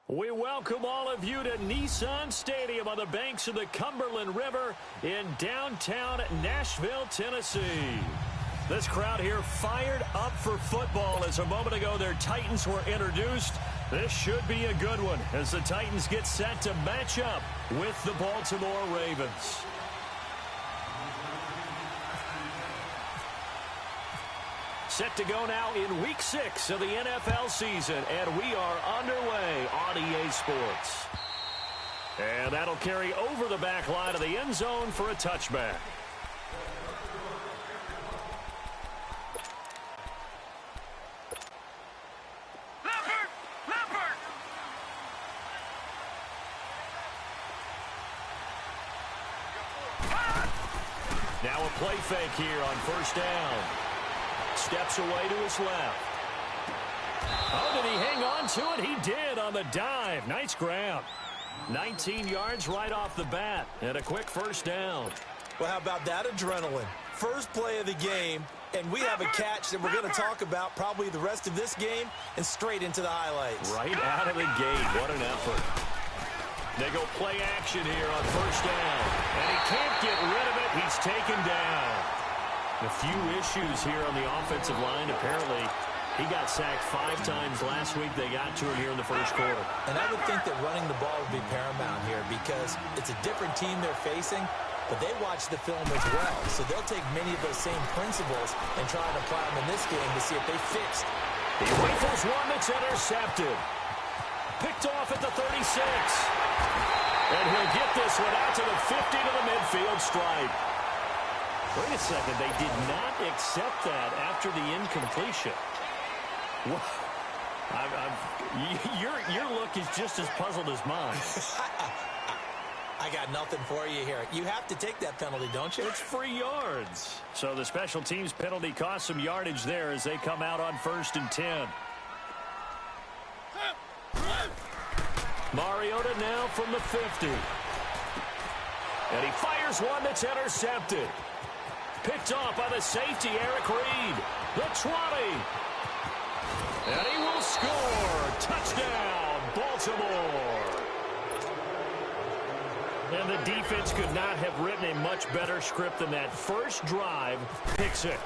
We welcome all of you to Nissan Stadium on the banks of the Cumberland River in downtown Nashville, Tennessee. This crowd here fired up for football as a moment ago their Titans were introduced. This should be a good one as the Titans get set to match up with the Baltimore Ravens. Set to go now in Week 6 of the NFL season, and we are underway on EA Sports. And that'll carry over the back line of the end zone for a touchback. Now a play fake here on first down. Steps away to his left. Oh, did he hang on to it? He did on the dive. Nice ground. 19 yards right off the bat and a quick first down. Well, how about that adrenaline? First play of the game, and we have a catch that we're going to talk about probably the rest of this game and straight into the highlights. Right out of the gate. What an effort. They go play action here on first down. And he can't get rid of it. He's taken down. A few issues here on the offensive line. Apparently, he got sacked 5 times last week. They got to him here in the first quarter. And I would think that running the ball would be paramount here because it's a different team they're facing, but they watch the film as well. So they'll take many of those same principles and try and apply them in this game to see if they fixed. He rifles one that's intercepted. Picked off at the 36. And he'll get this one out to the 50 to the midfield stripe. Wait a second, they did not accept that after the incompletion. Your look is just as puzzled as mine. I got nothing for you here. You have to take that penalty, don't you? It's free yards. So the special teams penalty cost some yardage there as they come out on 1st and 10. Mariota now from the 50. And he fires one that's intercepted. Picked off by the safety, Eric Reed. The 20. And he will score. Touchdown, Baltimore. And the defense could not have written a much better script than that first drive, pick 6.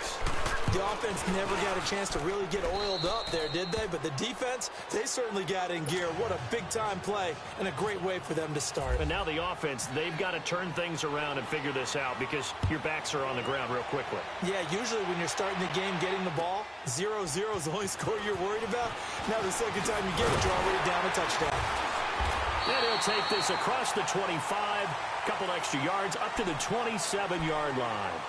The offense never got a chance to really get oiled up there, did they? But the defense, they certainly got in gear. What a big-time play and a great way for them to start. And now the offense, they've got to turn things around and figure this out because your backs are on the ground real quickly. Yeah, usually when you're starting the game getting the ball, 0-0 is the only score you're worried about. Now the second time you get it, you're already down a touchdown. And he'll take this across the 25, couple extra yards, up to the 27-yard line.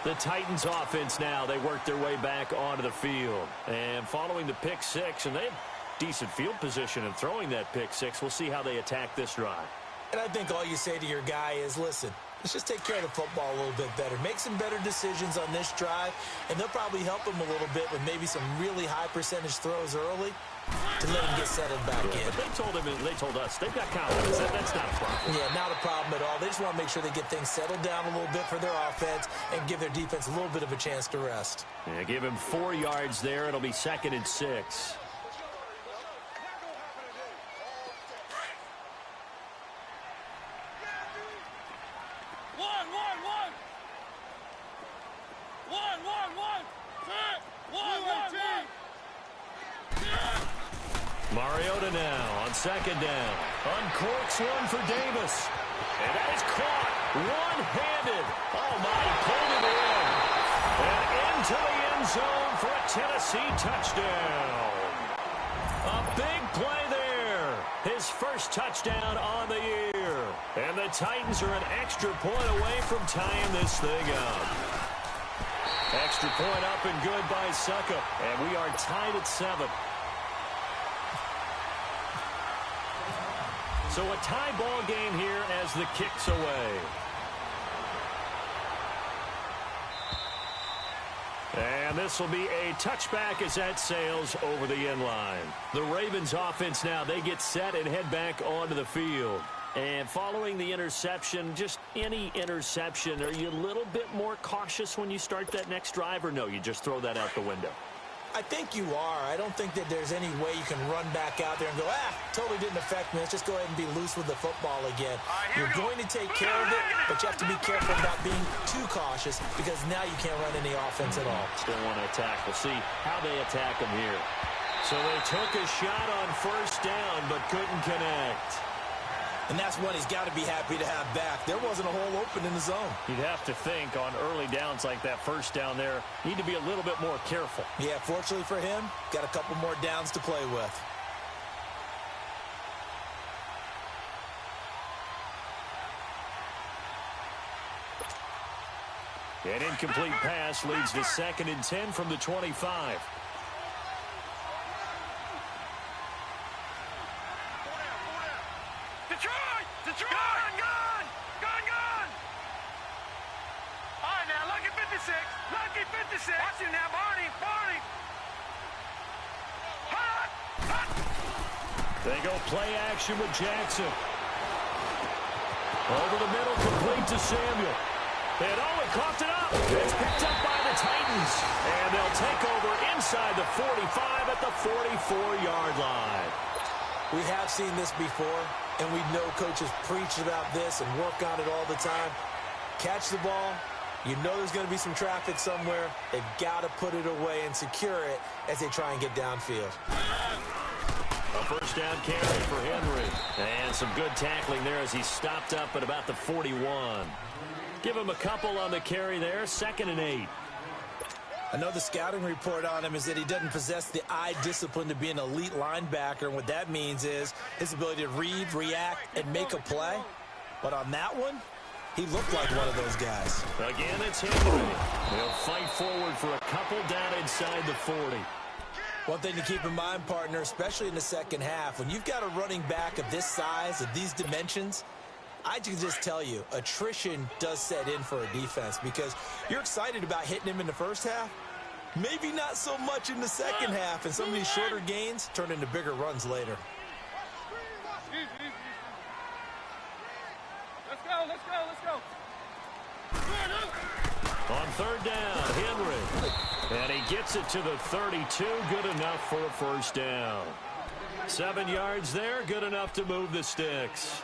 The Titans offense now, they work their way back onto the field. And following the pick 6, and they have decent field position in throwing that pick 6. We'll see how they attack this drive. And I think all you say to your guy is, listen, let's just take care of the football a little bit better. Make some better decisions on this drive, and they'll probably help him a little bit with maybe some really high percentage throws early to let him get settled back in. But they told us, they've got confidence. That's not a problem. Yeah, not a problem at all. They just want to make sure they get things settled down a little bit for their offense and give their defense a little bit of a chance to rest. Yeah, give him 4 yards there. It'll be 2nd and 6. Mariota now on 2nd down. Uncorks one for Davis. And that is caught one-handed. Oh, my, pulled it in. And into the end zone for a Tennessee touchdown. A big play there. His first touchdown on the year. And the Titans are an extra point away from tying this thing up. Extra point up and good by Suckup. And we are tied at 7. So a tie ball game here as the kick's away. And this will be a touchback as that sails over the end line. The Ravens offense now, they get set and head back onto the field. And following the interception, just any interception, are you a little bit more cautious when you start that next drive, or no, you just throw that out the window? I think you are. I don't think that there's any way you can run back out there and go, totally didn't affect me. Let's just go ahead and be loose with the football again. You're going to take care of it, but you have to be careful about being too cautious because now you can't run any offense at all. Still want to attack. We'll see how they attack him here. So they took a shot on first down, but couldn't connect. And that's one he's got to be happy to have back. There wasn't a hole open in the zone. You'd have to think on early downs like that first down there, need to be a little bit more careful. Yeah, fortunately for him, got a couple more downs to play with. An incomplete pass leads to 2nd and 10 from the 25. They go play action with Jackson. Over the middle, complete to Samuel. And he coughed it up. It's picked up by the Titans. And they'll take over inside the 45 at the 44-yard line. We have seen this before, and we know coaches preach about this and work on it all the time. Catch the ball. You know there's going to be some traffic somewhere. They've got to put it away and secure it as they try and get downfield. A first down carry for Henry. And some good tackling there as he stopped up at about the 41. Give him a couple on the carry there. 2nd and 8. I know the scouting report on him is that he doesn't possess the eye discipline to be an elite linebacker. And what that means is his ability to read, react, and make a play. But on that one, he looked like one of those guys. Again, it's Henry. They'll fight forward for a couple down inside the 40. One thing to keep in mind, partner, especially in the second half, when you've got a running back of this size, of these dimensions, I can just tell you, attrition does set in for a defense because you're excited about hitting him in the first half, maybe not so much in the second half, and some of these shorter gains turn into bigger runs later. Let's go. On 3rd down, Henry. And he gets it to the 32. Good enough for a first down. 7 yards there. Good enough to move the sticks.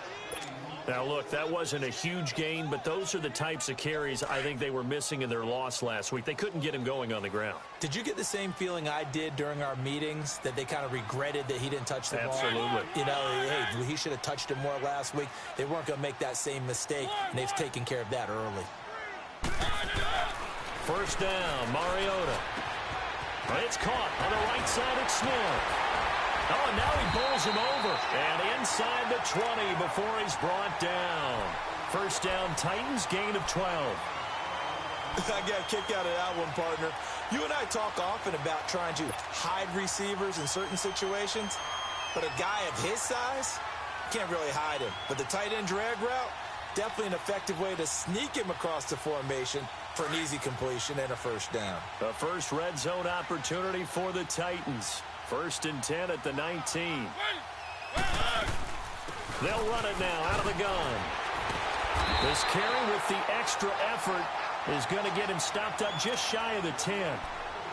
Now, look, that wasn't a huge gain, but those are the types of carries I think they were missing in their loss last week. They couldn't get him going on the ground. Did you get the same feeling I did during our meetings, that they kind of regretted that he didn't touch the ball? Absolutely. You know, hey, he should have touched it more last week. They weren't going to make that same mistake, and they've taken care of that early. First down, Mariota. It's caught on the right side of Smith. Oh, and now he bowls him over. And inside the 20 before he's brought down. First down, Titans, gain of 12. I got a kick out of that one, partner. You and I talk often about trying to hide receivers in certain situations. But a guy of his size, can't really hide him. But the tight end drag route, definitely an effective way to sneak him across the formation for an easy completion and a first down. The first red zone opportunity for the Titans. 1st and 10 at the 19. They'll run it now out of the gun. This carry with the extra effort is going to get him stopped up just shy of the 10.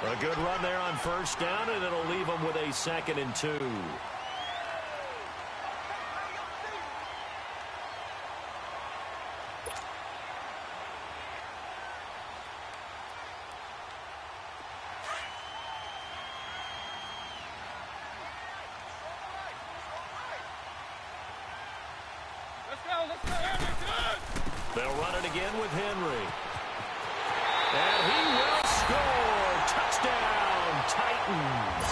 A good run there on first down, and it'll leave him with a 2nd and 2. They'll run it again with Henry. And he will score. Touchdown, Titans.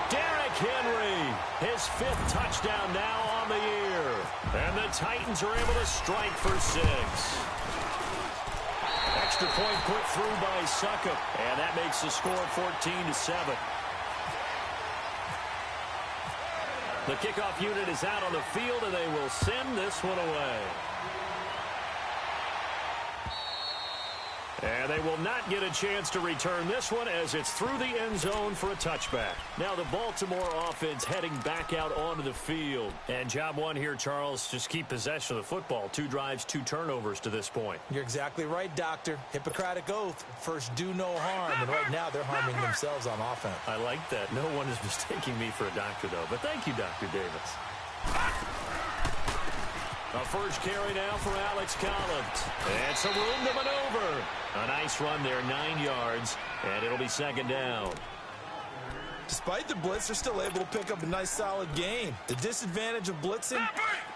Derrick Henry, his 5th touchdown now on the year. And the Titans are able to strike for 6. Extra point put through by Succop. And that makes the score 14-7. The kickoff unit is out on the field, and they will send this one away. And they will not get a chance to return this one as it's through the end zone for a touchback. Now the Baltimore offense heading back out onto the field. And job one here, Charles, just keep possession of the football. 2 drives, 2 turnovers to this point. You're exactly right, Doctor. Hippocratic oath. First, do no harm. And right now, they're harming themselves on offense. I like that. No one is mistaking me for a doctor, though. But thank you, Dr. Davis. A first carry now for Alex Collins. And some room to maneuver. A nice run there, 9 yards, and it'll be second down. Despite the blitz, they're still able to pick up a nice, solid gain. The disadvantage of blitzing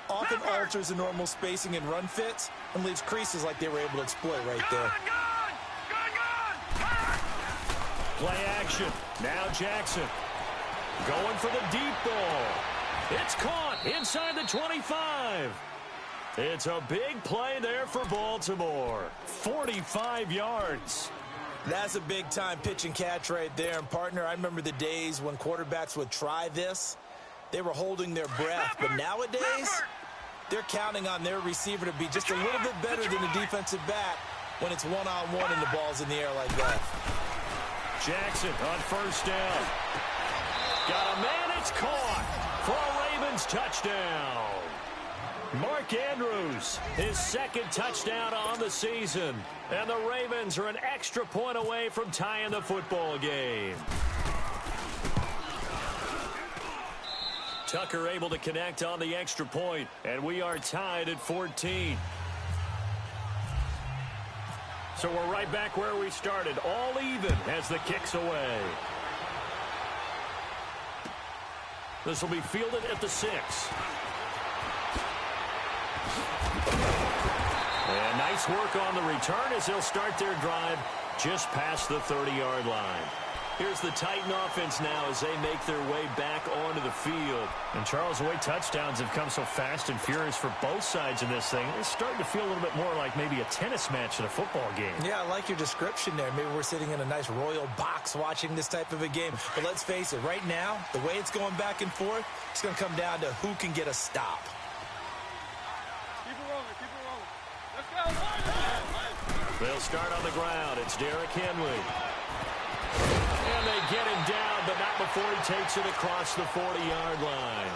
often alters the normal spacing and run fits and leaves creases like they were able to exploit right there. Play action. Now Jackson. Going for the deep ball. It's caught inside the 25. It's a big play there for Baltimore. 45 yards. That's a big-time pitch and catch right there. And, partner, I remember the days when quarterbacks would try this. They were holding their breath. But nowadays, they're counting on their receiver to be just a little bit better than the defensive back when it's one-on-one and the ball's in the air like that. Jackson on first down. Got a man, it's caught for a Ravens touchdown. Mark Andrews, his second touchdown on the season. And the Ravens are an extra point away from tying the football game. Tucker able to connect on the extra point, and we are tied at 14. So we're right back where we started, all even as the kick's away. This will be fielded at the 6. And nice work on the return as they'll start their drive just past the 30-yard line. Here's the Titan offense now as they make their way back onto the field. And, Charles, the way touchdowns have come so fast and furious for both sides in this thing, it's starting to feel a little bit more like maybe a tennis match in a football game. Yeah, I like your description there. Maybe we're sitting in a nice royal box watching this type of a game. But let's face it, right now, the way it's going back and forth, it's going to come down to who can get a stop. Keep it rolling, keep it rolling. Let's go. They'll start on the ground. It's Derrick Henry. And they get him down, but not before he takes it across the 40-yard line.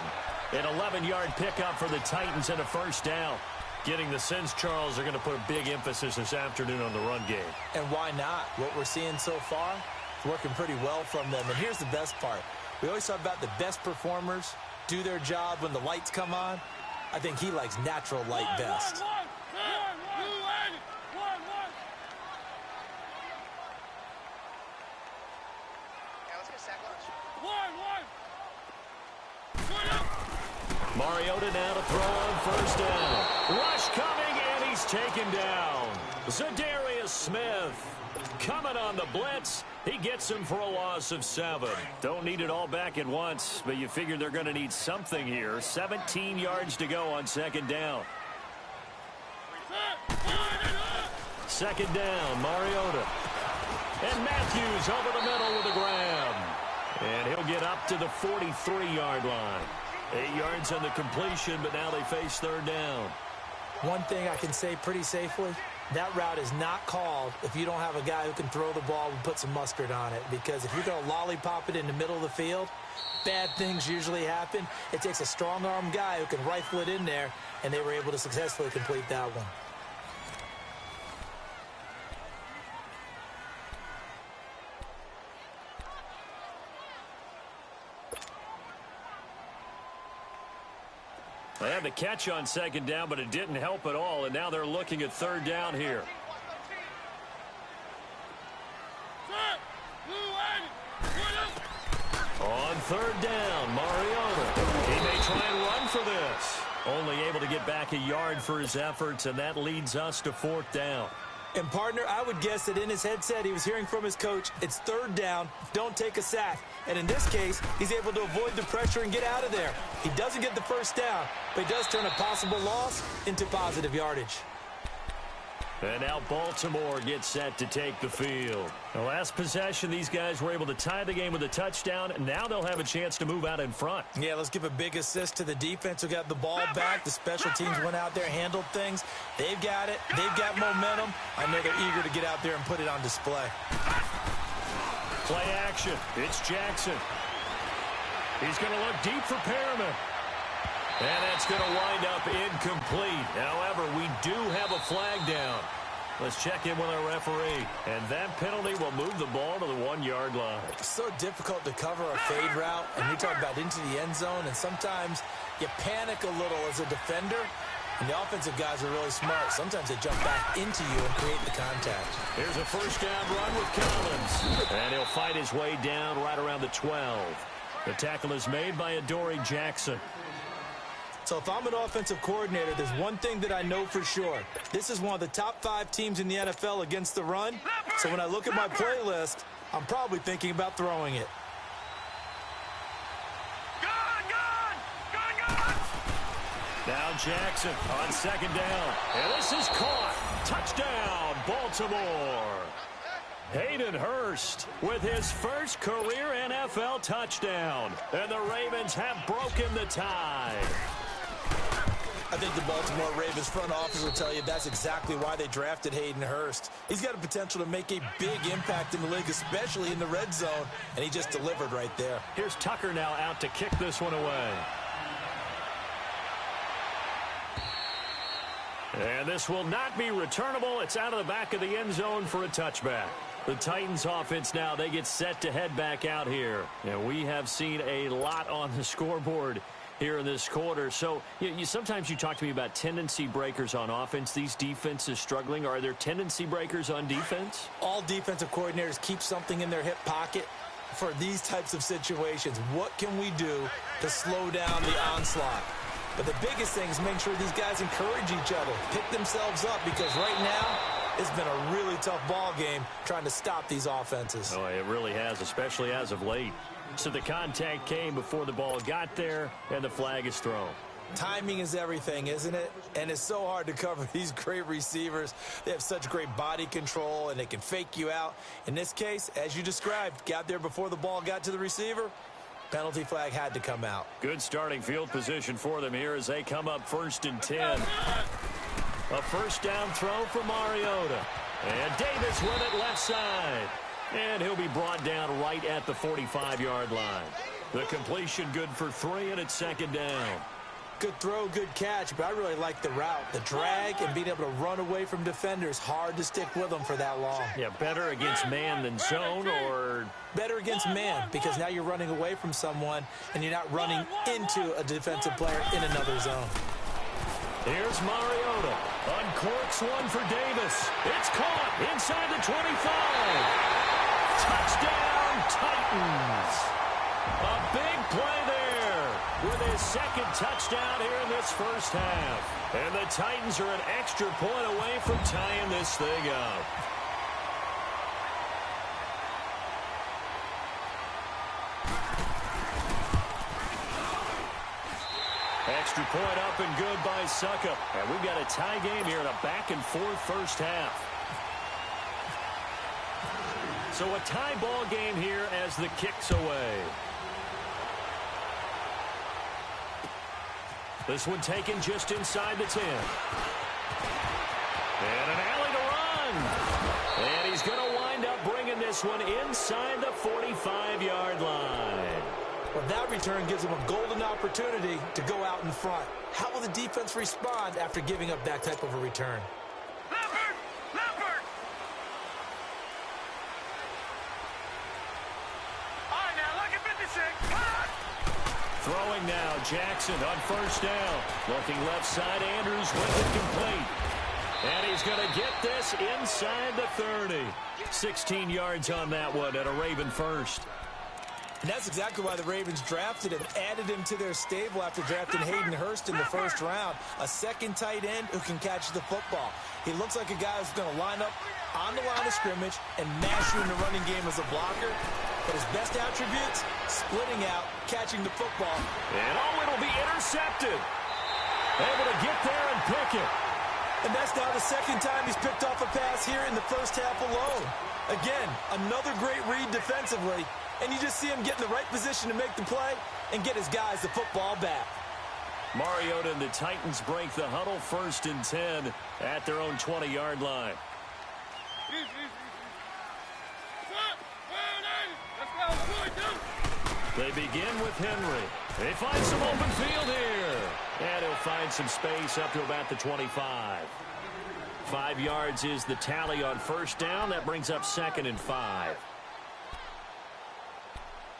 An 11-yard pickup for the Titans and a first down. Getting the sense, Charles, are going to put a big emphasis this afternoon on the run game. And why not? What we're seeing so far is working pretty well from them. And here's the best part. We always talk about the best performers do their job when the lights come on. I think he likes natural light best. Mariota now to throw on first down. Rush coming, and he's taken down. Zadarius Smith coming on the blitz. He gets him for a loss of 7. Don't need it all back at once, but you figure they're going to need something here. 17 yards to go on second down. Second down, Mariota. And Matthews over the middle with a grab. And he'll get up to the 43-yard line. 8 yards on the completion, but now they face third down. One thing I can say pretty safely, that route is not called if you don't have a guy who can throw the ball and put some mustard on it. Because if you're going to lollipop it in the middle of the field, bad things usually happen. It takes a strong-arm guy who can rifle it in there, and they were able to successfully complete that one. They had the catch on second down, but it didn't help at all, and now they're looking at third down here. On third down, Mariota. He may try and run for this. Only able to get back a yard for his efforts, and that leads us to fourth down. And, partner, I would guess that in his headset he was hearing from his coach, it's third down, don't take a sack. And in this case, he's able to avoid the pressure and get out of there. He doesn't get the first down, but he does turn a possible loss into positive yardage. And now Baltimore gets set to take the field. The last possession, these guys were able to tie the game with a touchdown. Now they'll have a chance to move out in front. Yeah, let's give a big assist to the defense who got the ball back. The special teams went out there, handled things. They've got it. They've got momentum. I know they're eager to get out there and put it on display. Play action. It's Jackson. He's going to look deep for Perriman. And that's going to wind up incomplete. However, we do have a flag down. Let's check in with our referee. And that penalty will move the ball to the 1-yard line. It's so difficult to cover a fade route, and you're talking about into the end zone, and sometimes you panic a little as a defender, and the offensive guys are really smart. Sometimes they jump back into you and create the contact. Here's a first down run with Collins. And he'll fight his way down right around the 12. The tackle is made by Adoree Jackson. So if I'm an offensive coordinator, there's one thing that I know for sure. This is one of the top 5 teams in the NFL against the run. So when I look at my playlist, I'm probably thinking about throwing it. Now Jackson on second down. And this is caught. Touchdown, Baltimore. Hayden Hurst with his first career NFL touchdown. And the Ravens have broken the tie. I think the Baltimore Ravens front office will tell you that's exactly why they drafted Hayden Hurst. He's got a potential to make a big impact in the league, especially in the red zone, and he just delivered right there. Here's Tucker now out to kick this one away. And this will not be returnable. It's out of the back of the end zone for a touchback. The Titans offense now, they get set to head back out here. And we have seen a lot on the scoreboard here in this quarter. So sometimes you talk to me about tendency breakers on offense. These defenses struggling. Are there tendency breakers on defense? All defensive coordinators keep something in their hip pocket for these types of situations. What can we do to slow down the onslaught? But the biggest thing is make sure these guys encourage each other, pick themselves up, because right now it's been a really tough ball game trying to stop these offenses. Oh, it really has, especially as of late. So the contact came before the ball got there, and the flag is thrown. Timing is everything, isn't it? And it's so hard to cover these great receivers. They have such great body control, and they can fake you out. In this case, as you described, got there before the ball got to the receiver. Penalty flag had to come out. Good starting field position for them here as they come up 1st and 10. A first down throw for Mariota. And Davis with it left side. And he'll be brought down right at the 45-yard line. The completion good for 3, and it's 2nd down. Good throw, good catch, but I really like the route. The drag and being able to run away from defenders, hard to stick with them for that long. Yeah, better against man than zone, or? Better against man, because now you're running away from someone and you're not running into a defensive player in another zone. Here's Mariota. Uncorks one for Davis. It's caught inside the 25. Touchdown, Titans. A big play there with his 2nd touchdown here in this first half. And the Titans are an extra point away from tying this thing up. Extra point up and good by Suckup. And we've got a tie game here in a back-and-forth first half. So a tie ball game here as the kick's away. This one taken just inside the 10. And an alley to run. And he's going to wind up bringing this one inside the 45-yard line. Well, that return gives them a golden opportunity to go out in front. How will the defense respond after giving up that type of a return? Throwing now, Jackson on first down. Looking left side, Andrews with it complete. And he's going to get this inside the 30. 16 yards on that one at a Raven first. And that's exactly why the Ravens drafted him, added him to their stable after drafting Hayden Hurst in the first round. A second tight end who can catch the football. He looks like a guy who's going to line up on the line of scrimmage and mash you in the running game as a blocker. But his best attributes, splitting out, catching the football. And it'll be intercepted. Able to get there and pick it. And that's now the second time he's picked off a pass here in the first half alone. Again, another great read defensively, and you just see him get in the right position to make the play and get his guys the football back. Mariota and the Titans break the huddle, 1st and 10 at their own 20-yard line. They begin with Henry. They find some open field here. And he'll find some space up to about the 25. 5 yards is the tally on 1st down. That brings up 2nd and 5.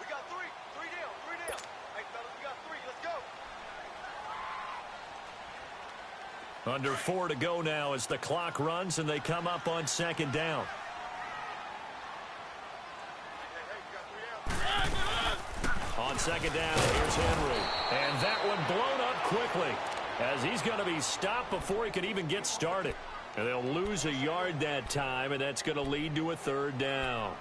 We got three down. Hey, fellas, we got 3. Let's go. Under 4 to go now as the clock runs and they come up on 2nd down. On 2nd down, here's Henry. And that one blown up quickly as he's going to be stopped before he can even get started. And they'll lose a yard that time, and that's going to lead to a 3rd down.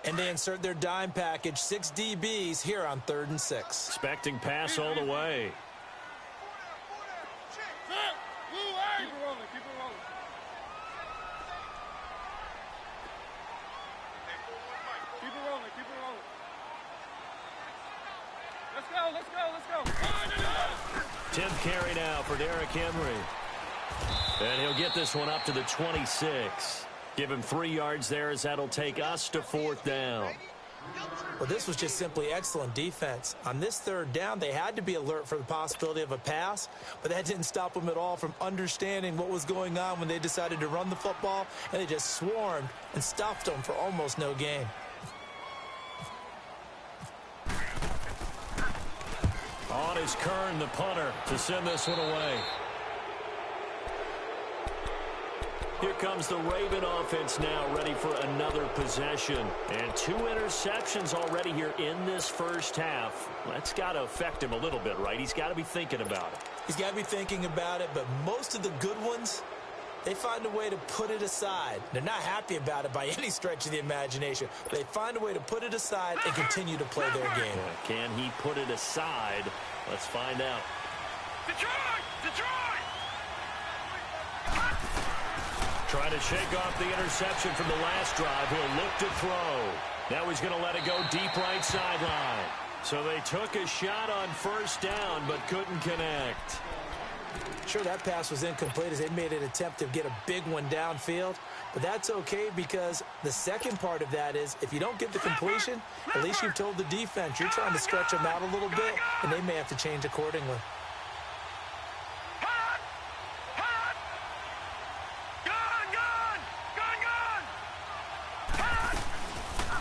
And they insert their dime package, 6 DBs here on 3rd and 6. Expecting pass all the way. Keep it rolling. Let's go. 10th carry now for Derrick Henry. And he'll get this one up to the 26. Give him 3 yards there as that'll take us to 4th down. Well, this was just simply excellent defense. On this 3rd down, they had to be alert for the possibility of a pass, but that didn't stop them at all from understanding what was going on when they decided to run the football, and they just swarmed and stopped them for almost no gain. On is Kern, the punter, to send this one away. Here comes the Raven offense now, ready for another possession. And 2 interceptions already here in this first half. That's got to affect him a little bit, right? He's got to be thinking about it. He's got to be thinking about it, but most of the good ones, they find a way to put it aside. They're not happy about it by any stretch of the imagination. They find a way to put it aside and continue to play their game. Can he put it aside? Let's find out. Detroit! Trying to shake off the interception from the last drive. He'll look to throw. Now he's going to let it go deep right sideline. So they took a shot on 1st down, but couldn't connect. Sure, that pass was incomplete as they made an attempt to get a big one downfield. But that's okay because the second part of that is if you don't get the completion, at least you've told the defense you're trying to stretch them out a little bit, and they may have to change accordingly.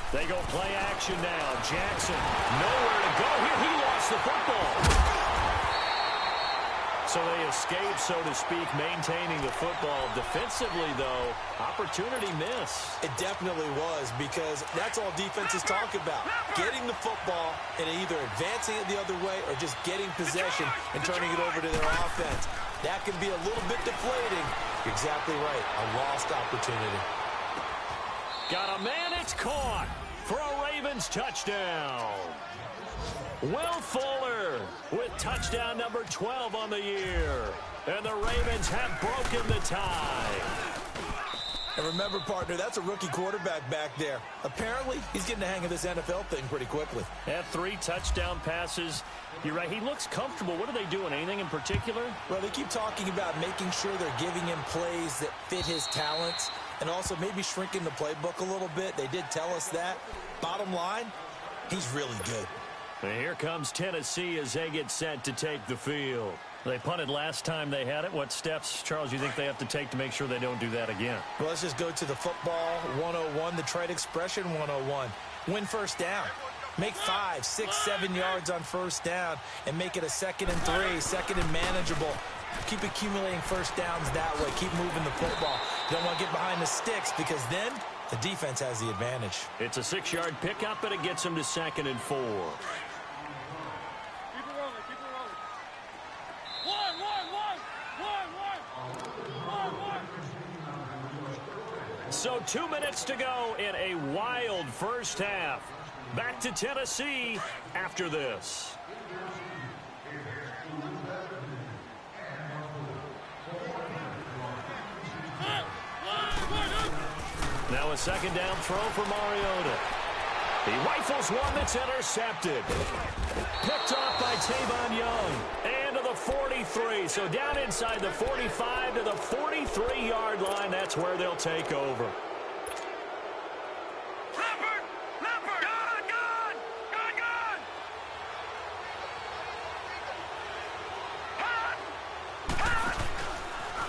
They go play action now. Jackson, nowhere to go here. He lost the football. So they escape, so to speak, maintaining the football. Defensively, though, opportunity miss. It definitely was because that's all defenses talk about. Getting the football and either advancing it the other way or just getting possession and turning it over to their offense. That can be a little bit deflating. You're exactly right. A lost opportunity. Got a man, it's caught for a Ravens touchdown. Will Fuller with touchdown number 12 on the year. And the Ravens have broken the tie. And remember, partner, that's a rookie quarterback back there. Apparently, he's getting the hang of this NFL thing pretty quickly. Had 3 touchdown passes. You're right, he looks comfortable. What are they doing? Anything in particular? Well, they keep talking about making sure they're giving him plays that fit his talents and also maybe shrinking the playbook a little bit. They did tell us that. Bottom line, he's really good. And here comes Tennessee as they get set to take the field. They punted last time they had it. What steps, Charles, you think they have to take to make sure they don't do that again? Well, let's just go to the football 101, the trade expression 101. Win 1st down. Make 5, 6, 7 yards on 1st down and make it a 2nd and 3, 2nd and manageable. Keep accumulating 1st downs that way. Keep moving the football. You don't want to get behind the sticks because then the defense has the advantage. It's a 6-yard pickup, and it gets them to 2nd and 4. So 2 minutes to go in a wild first half. Back to Tennessee after this. Now a second down throw for Mariota. He rifles one that's intercepted. Picked off by Tavon Young. And to the 43. So down inside the 45 to the 43-yard line. That's where they'll take over.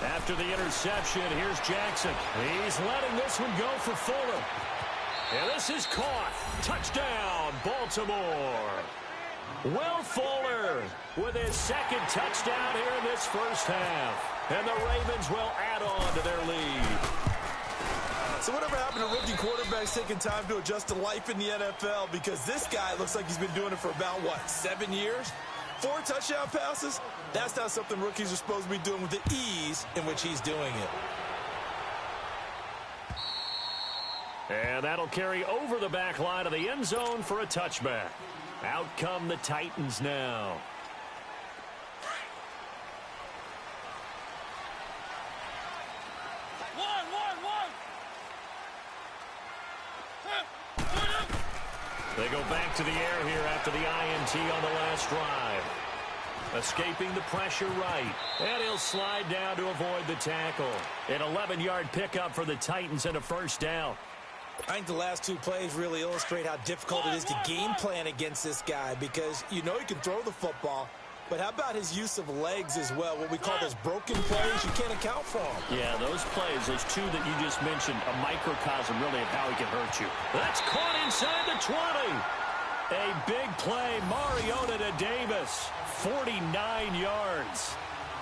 After the interception, here's Jackson. He's letting this one go for Fuller. And this is caught. Touchdown, Baltimore. Will Fuller with his second touchdown here in this first half. And the Ravens will add on to their lead. So whatever happened to rookie quarterbacks taking time to adjust to life in the NFL? Because this guy looks like he's been doing it for about, 7 years? 4 touchdown passes? That's not something rookies are supposed to be doing with the ease in which he's doing it. And that'll carry over the back line of the end zone for a touchback. Out come the Titans now. They go back to the air here after the INT on the last drive. Escaping the pressure right. And he'll slide down to avoid the tackle. An 11-yard pickup for the Titans and a first down. I think the last 2 plays really illustrate how difficult it is to game plan against this guy because you know he can throw the football, but how about his use of legs as well? What we call those broken plays, you can't account for them. Yeah, those plays, those 2 that you just mentioned, a microcosm really of how he can hurt you. That's caught inside the 20. A big play, Mariota to Davis, 49 yards.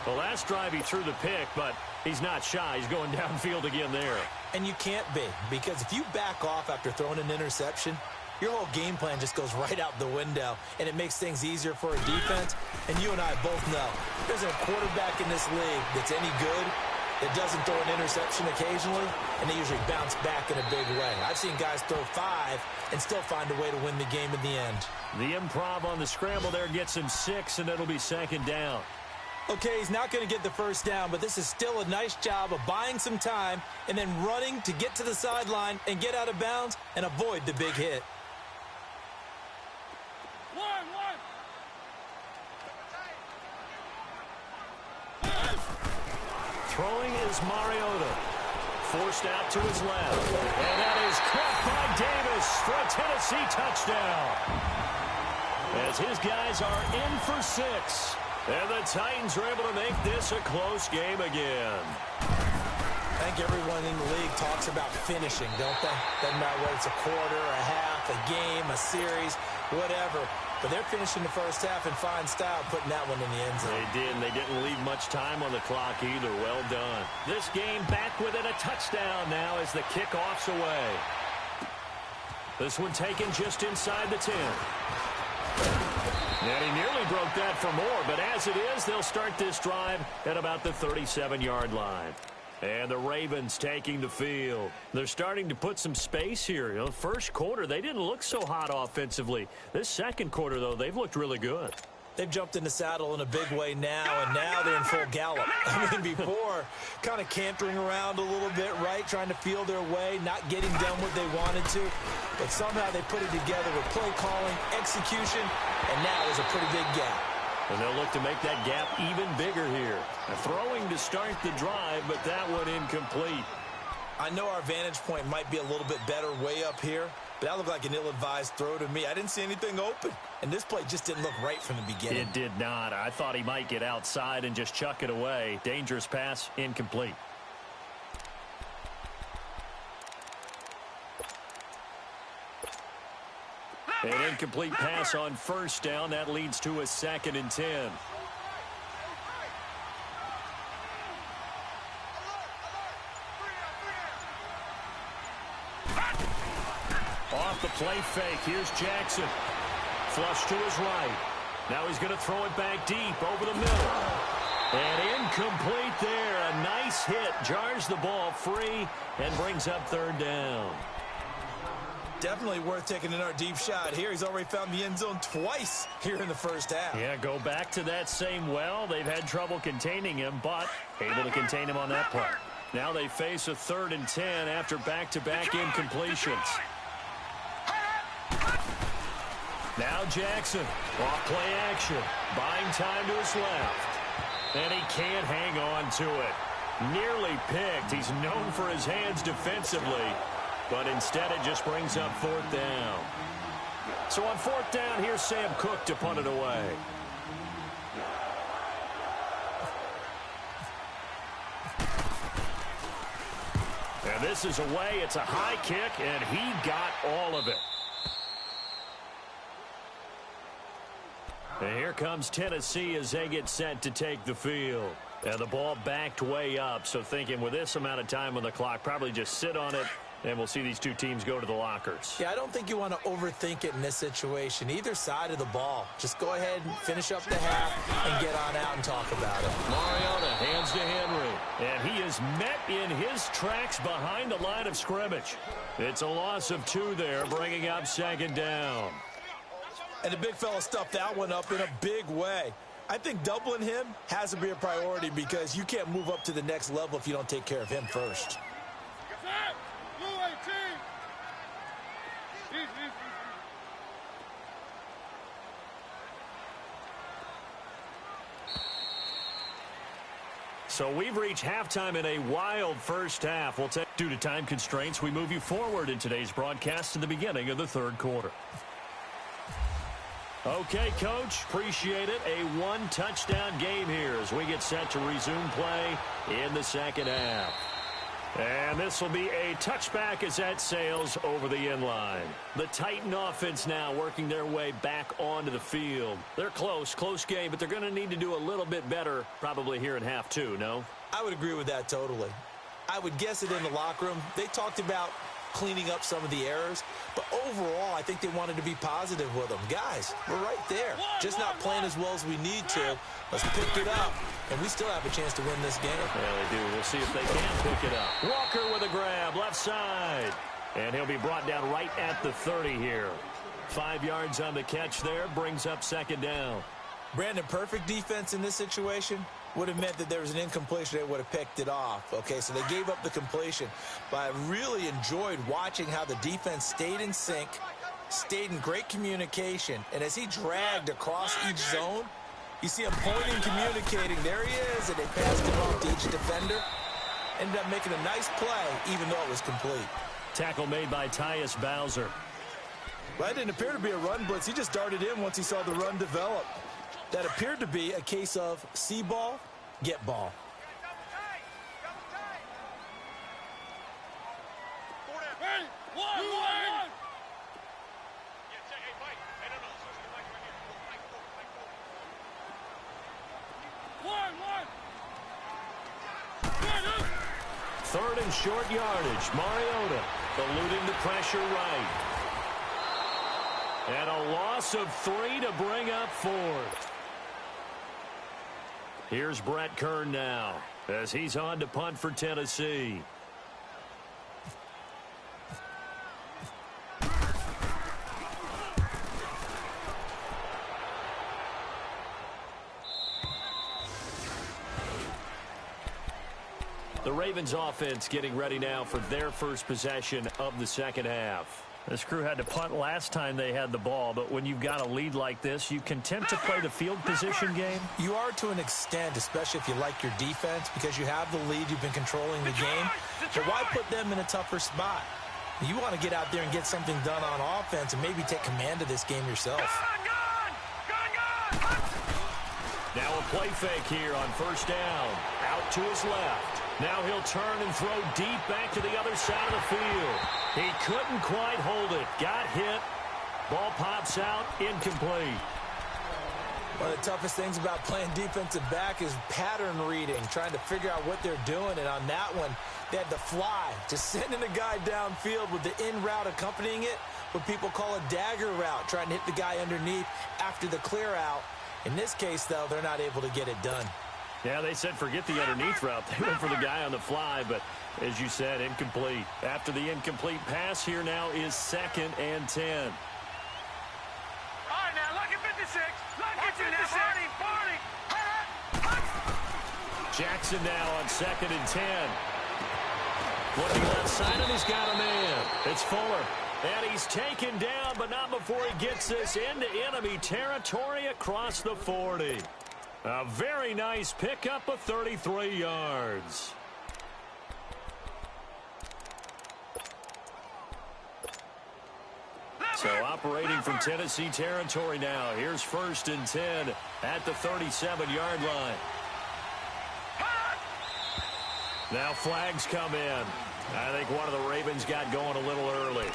The last drive he threw the pick, but he's not shy. He's going downfield again there. And you can't be, because if you back off after throwing an interception, your whole game plan just goes right out the window, and it makes things easier for a defense. And you and I both know there's a quarterback in this league that's any good that doesn't throw an interception occasionally, and they usually bounce back in a big way. I've seen guys throw 5 and still find a way to win the game in the end. The improv on the scramble there gets him 6, and it'll be second down. Okay, he's not going to get the first down, but this is still a nice job of buying some time and then running to get to the sideline and get out of bounds and avoid the big hit. Throwing is Mariota. Forced out to his left. And that is caught by Davis for a Tennessee touchdown. As his guys are in for 6. And the Titans are able to make this a close game again. I think everyone in the league talks about finishing, don't they? Doesn't matter whether it's a quarter, a half, a game, a series, whatever. But they're finishing the first half in fine style, putting that one in the end zone. They did, and they didn't leave much time on the clock either. Well done. This game back within a touchdown now as the kickoff's away. This one taken just inside the 10. And he nearly broke that for more, but as it is, they'll start this drive at about the 37-yard line. And the Ravens taking the field. They're starting to put some space here. You know, first quarter, they didn't look so hot offensively. This second quarter, though, they've looked really good. They've jumped in the saddle in a big way now, and now they're in full gallop. I mean, before, kind of cantering around a little bit, right, trying to feel their way, not getting done what they wanted to. But somehow they put it together with play calling, execution, and now there's a pretty big gap. And they'll look to make that gap even bigger here. Throwing to start the drive, but that one incomplete. I know our vantage point might be a little bit better way up here, but that looked like an ill-advised throw to me. I didn't see anything open, and this play just didn't look right from the beginning. It did not. I thought he might get outside and just chuck it away. Dangerous pass, incomplete. An incomplete pass on first down. That leads to a 2nd and 10. Off the play fake. Here's Jackson. Flush to his right. Now he's going to throw it back deep over the middle. And incomplete there. A nice hit jars the ball free and brings up third down. Definitely worth taking in our deep shot here. He's already found the end zone twice here in the first half. Yeah, go back to that same well. They've had trouble containing him, but able to contain him on that play. Now they face a 3rd and 10 after back-to-back incompletions. Now Jackson, off play action, buying time to his left. And he can't hang on to it. Nearly picked. He's known for his hands defensively, but instead it just brings up 4th down. So on 4th down, here's Sam Cook to punt it away. And this is away. It's a high kick, and he got all of it. And here comes Tennessee as they get set to take the field. And the ball backed way up, so thinking with this amount of time on the clock, probably just sit on it, and we'll see these two teams go to the lockers. Yeah, I don't think you want to overthink it in this situation. Either side of the ball. Just go ahead and finish up the half and get on out and talk about it. Mariota hands to Henry, and he is met in his tracks behind the line of scrimmage. It's a loss of 2 there, bringing up 2nd down. And the big fella stuffed that one up in a big way. I think doubling him has to be a priority because you can't move up to the next level if you don't take care of him first. So we've reached halftime in a wild first half. Due to time constraints, we move you forward in today's broadcast to the beginning of the 3rd quarter. Okay, Coach, appreciate it. A 1-touchdown game here as we get set to resume play in the 2nd half. And this will be a touchback as that sails over the end line. The Titan offense now working their way back onto the field. They're close game, but they're going to need to do a little bit better probably here in half 2, no? I would agree with that totally. I would guess it in the locker room. They talked about cleaning up some of the errors, but overall, I think they wanted to be positive with them. Guys, we're right there. Just not playing as well as we need to. Let's pick it up, and we still have a chance to win this game. Yeah, they do. We'll see if they can pick it up. Walker with a grab, left side. And he'll be brought down right at the 30 here. 5 yards on the catch there, brings up 2nd down. Brandon, perfect defense in this situation would have meant that there was an incompletion. They would have picked it off. Okay, so they gave up the completion. But I really enjoyed watching how the defense stayed in sync, stayed in great communication. And as he dragged across each zone, you see him pointing, communicating. There he is, and they passed it off to each defender. Ended up making a nice play, even though it was complete. Tackle made by Tyus Bowser. Well, that didn't appear to be a run blitz. He just darted in once he saw the run develop. That appeared to be a case of see ball, get ball. Third and short yardage. Mariota eluding the pressure right. And a loss of 3 to bring up 4th. Here's Brett Kern now as he's on to punt for Tennessee. The Ravens offense getting ready now for their first possession of the 2nd half. This crew had to punt last time they had the ball, but when you've got a lead like this, you content to play the field position game? You are to an extent, especially if you like your defense, because you have the lead, you've been controlling the game. But why put them in a tougher spot? You want to get out there and get something done on offense and maybe take command of this game yourself. Now a play fake here on 1st down. Out to his left. Now he'll turn and throw deep back to the other side of the field. He couldn't quite hold it. Got hit. Ball pops out. Incomplete. One of the toughest things about playing defensive back is pattern reading, trying to figure out what they're doing. And on that one, they had to fly, just sending a guy downfield with the in route accompanying it, what people call a dagger route, trying to hit the guy underneath after the clear out. In this case, though, they're not able to get it done. Yeah, they said forget the underneath route. They went for the guy on the fly, but as you said, incomplete. After the incomplete pass, here now is 2nd and 10. All right, now, look at 56. Look at 56. Jackson now on 2nd and 10. Looking left side, and he's got a man. It's Fuller. And he's taken down, but not before he gets this into enemy territory across the 40. A very nice pickup of 33 yards. So operating from Tennessee territory now. Here's 1st and 10 at the 37-yard line. Now flags come in. I think one of the Ravens got going a little early.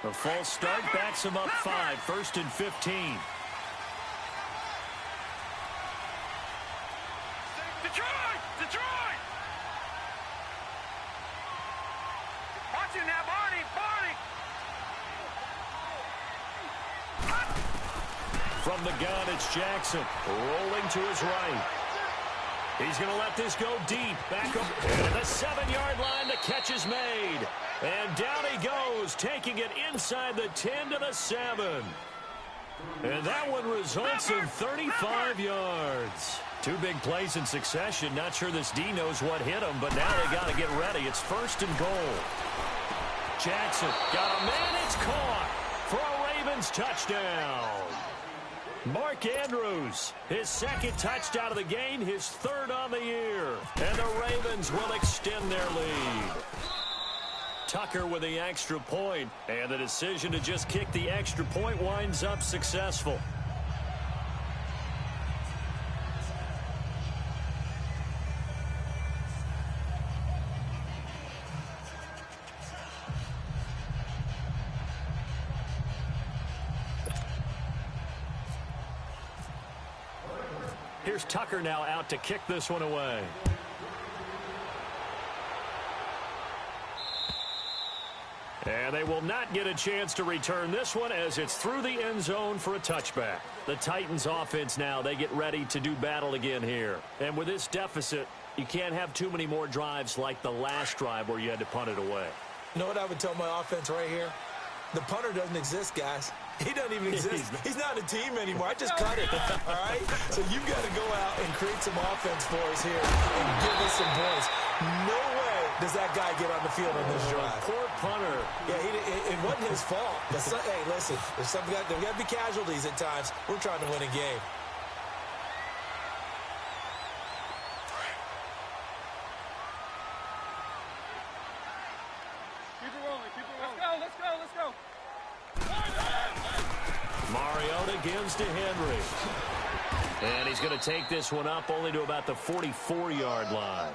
A false start backs him up 5. 1st and 15. Detroit! Watch him now, Barney! From the gun, it's Jackson. Rolling to his right. He's going to let this go deep. Back up at the 7-yard line. The catch is made. And down he goes, taking it inside the 10 to the 7. And that one results in 35 yards. 2 big plays in succession. Not sure this D knows what hit him, but now they got to get ready. It's 1st and goal. Jackson got a man. It's caught for a Ravens touchdown. Mark Andrews, his 2nd touchdown of the game, his 3rd on the year. And the Ravens will extend their lead. Tucker with the extra point, and the decision to just kick the extra point winds up successful. Here's Tucker now out to kick this one away. And they will not get a chance to return this one as it's through the end zone for a touchback. The Titans offense now, they get ready to do battle again here. And with this deficit, you can't have too many more drives like the last drive where you had to punt it away. You know what I would tell my offense right here? The punter doesn't exist, guys. He doesn't even exist. He's not a team anymore. I just cut it, all right? So you've got to go out and create some offense for us here and give us some points. No way does that guy get on the field on this drive. Poor punter. Yeah, it wasn't his fault. But hey, listen, there's got to be casualties at times. We're trying to win a game. Keep it rolling. Let's go. Mariota gives to Henry. And he's going to take this one up only to about the 44-yard line.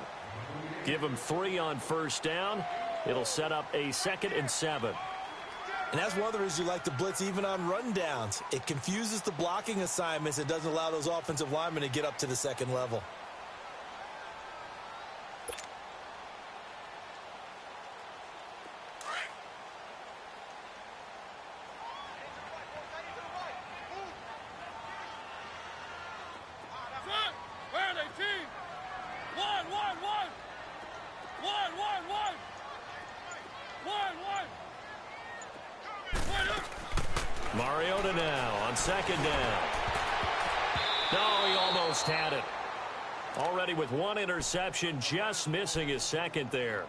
Give him 3 on 1st down. It'll set up a 2nd and 7. And that's one of the reasons you like to blitz even on rundowns. It confuses the blocking assignments. It doesn't allow those offensive linemen to get up to the 2nd level. Mariota now on 2nd down. No, he almost had it. Already with 1 interception, just missing his 2nd there.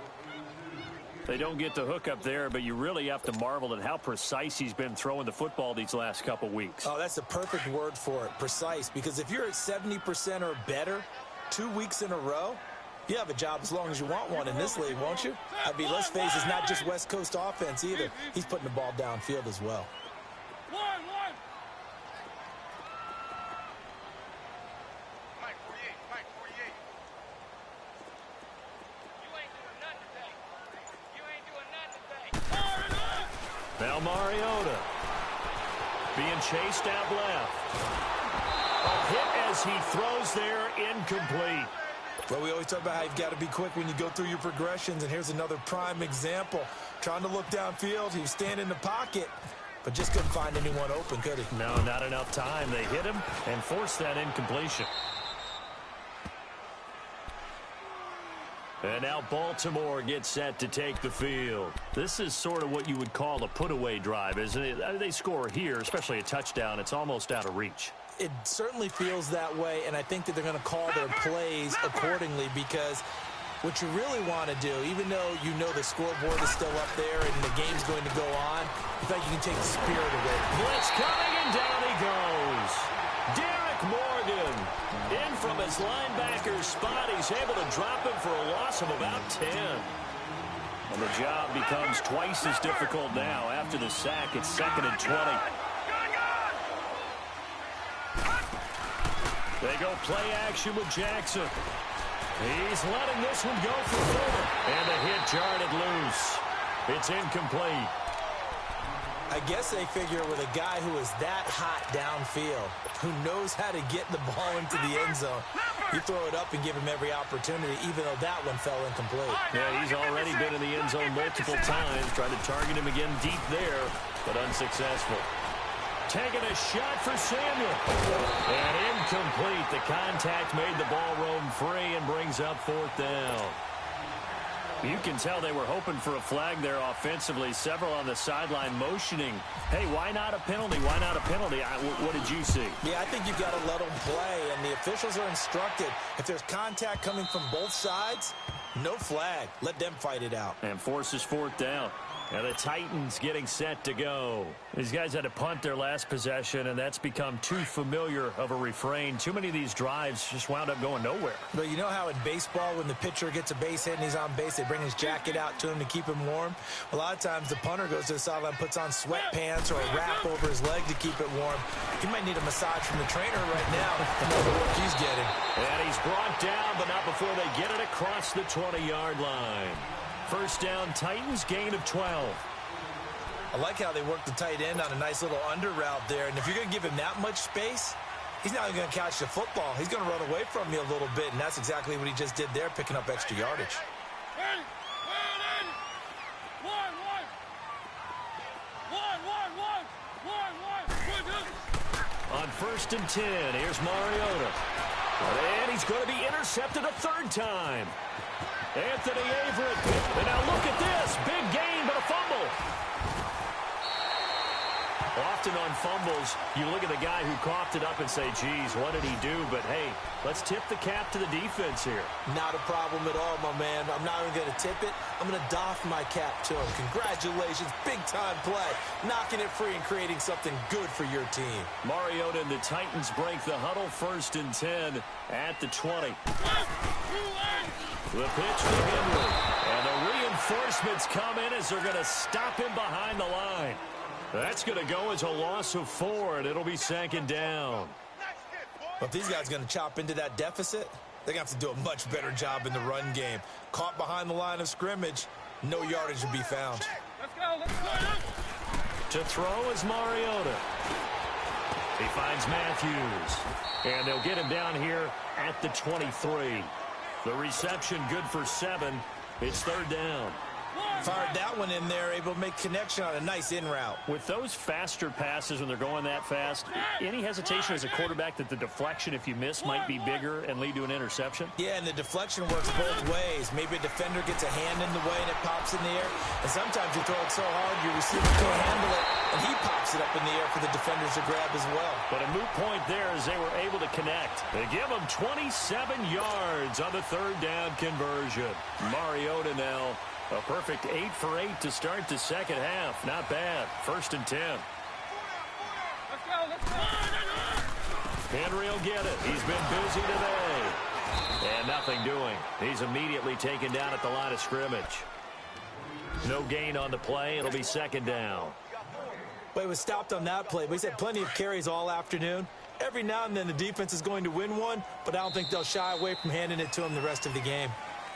They don't get the hook up there, but you really have to marvel at how precise he's been throwing the football these last couple weeks. Oh, that's the perfect word for it, precise. Because if you're at 70% or better 2 weeks in a row, you have a job as long as you want one in this league, won't you? I mean, let's face it, it's not just West Coast offense either. He's putting the ball downfield as well. Now Mariota being chased out left. A hit as he throws there, incomplete. Well, we always talk about how you've got to be quick when you go through your progressions, and here's another prime example. trying to look downfield. He was standing in the pocket, but just couldn't find anyone open, could he? No, not enough time. They hit him and forced that incompletion. And now Baltimore gets set to take the field. This is sort of what you would call a put-away drive, isn't it? They score here, especially a touchdown. It's almost out of reach. It certainly feels that way, and I think that they're going to call their plays accordingly, because what you really want to do, even though you know the scoreboard is still up there and the game's going to go on, I think you can take the spirit away. Blitz coming, and down he goes. Derek Morgan in from his linebacker spot. He's able to drop him for a loss of about 10. And the job becomes twice as difficult now. After the sack, it's 2nd and 20. They go play action with Jackson. He's letting this one go for 4. And the hit jarred it loose. It's incomplete. I guess they figure with a guy who is that hot downfield, who knows how to get the ball into the end zone, you throw it up and give him every opportunity, even though that one fell incomplete. Yeah, he's already been in the end zone multiple times. Tried to target him again deep there, but unsuccessful. Taking a shot for Samuel. And incomplete. The contact made the ball roam free and brings up 4th down. You can tell they were hoping for a flag there offensively. Several on the sideline motioning. Hey, why not a penalty? Why not a penalty? What did you see? Yeah, I think you've got to let them play, and the officials are instructed. If there's contact coming from both sides, no flag. Let them fight it out. And forces 4th down. And the Titans getting set to go. These guys had to punt their last possession, and that's become too familiar of a refrain. Too many of these drives just wound up going nowhere. But you know how in baseball, when the pitcher gets a base hit and he's on base, they bring his jacket out to him to keep him warm? A lot of times the punter goes to the sideline, puts on sweatpants or a wrap over his leg to keep it warm. He might need a massage from the trainer right now. The work he's getting. And he's brought down, but not before they get it across the 20-yard line. 1st down, Titans, gain of 12. I like how they work the tight end on a nice little under route there. And if you're going to give him that much space, he's not going to catch the football. He's going to run away from you a little bit, and that's exactly what he just did there, picking up extra yardage. On 1st and 10, here's Mariota. And he's going to be intercepted a 3rd time. Anthony Averett. And now look at this. Big gain, but a fumble. Often on fumbles, you look at the guy who coughed it up and say, geez, what did he do? But, hey, let's tip the cap to the defense here. Not a problem at all, my man. I'm not even going to tip it. I'm going to doff my cap to him. Congratulations. Big-time play. Knocking it free and creating something good for your team. Mariota and the Titans break the huddle. 1st and 10 at the 20. The pitch to Henry. And the reinforcements come in as they're going to stop him behind the line. That's going to go as a loss of 4, and it'll be 2nd down. But if these guys are going to chop into that deficit, they're going to have to do a much better job in the run game. Caught behind the line of scrimmage, no yardage to be found. Let's go, let's go. To throw is Mariota. He finds Matthews. And they'll get him down here at the 23. The reception good for 7. It's 3rd down. Fired that one in there, able to make connection on a nice in route. With those faster passes when they're going that fast, any hesitation as a quarterback that the deflection, if you miss, might be bigger and lead to an interception? Yeah, and the deflection works both ways. Maybe a defender gets a hand in the way and it pops in the air. And sometimes you throw it so hard your receiver can't handle it, and he pops it up in the air for the defenders to grab as well. But a moot point there as they were able to connect. They give them 27 yards on the 3rd down conversion. Mariota now a perfect 8 for 8 to start the 2nd half. Not bad. 1st and 10. Let's go, let's go. Henry will get it. He's been busy today. And nothing doing. He's immediately taken down at the line of scrimmage. No gain on the play. It'll be 2nd down. But he was stopped on that play. But he's had plenty of carries all afternoon. Every now and then the defense is going to win one, but I don't think they'll shy away from handing it to him the rest of the game.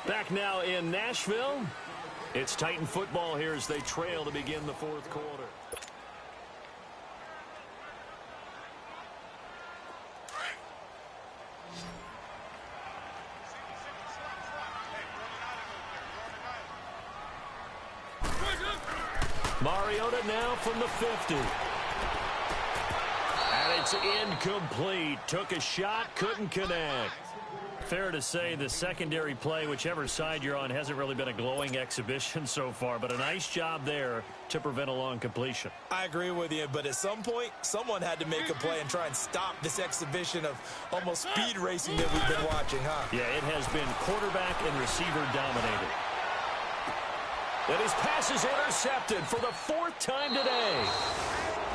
Back now in Nashville. It's Titan football here as they trail to begin the 4th quarter. Mariota now from the 50. And it's incomplete. Took a shot, couldn't connect. Fair to say the secondary play, whichever side you're on, hasn't really been a glowing exhibition so far, but a nice job there to prevent a long completion. I agree with you, but at some point, someone had to make a play and try and stop this exhibition of almost speed racing that we've been watching, huh? Yeah, it has been quarterback and receiver dominated. And his pass is intercepted for the 4th time today.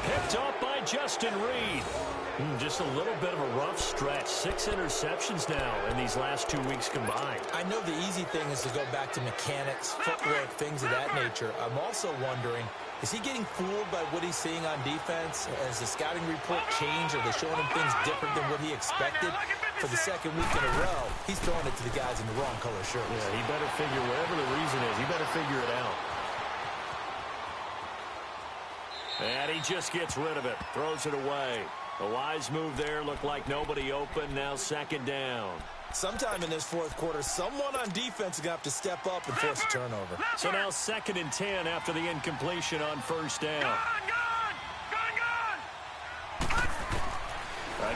Picked up by Justin Reed. Just a little bit of a rough stretch. 6 interceptions now in these last 2 weeks combined. I know the easy thing is to go back to mechanics, footwork, things of that nature. I'm also wondering, is he getting fooled by what he's seeing on defense? Has the scouting report changed? Are they showing him things different than what he expected? For the 2nd week in a row, he's throwing it to the guys in the wrong color shirts. Yeah, he better figure, whatever the reason is, he better figure it out. And he just gets rid of it, throws it away. A wise move there, looked like nobody open, now 2nd down. Sometime in this 4th quarter, someone on defense is going to have to step up and force a turnover. So now 2nd and 10 after the incompletion on 1st down.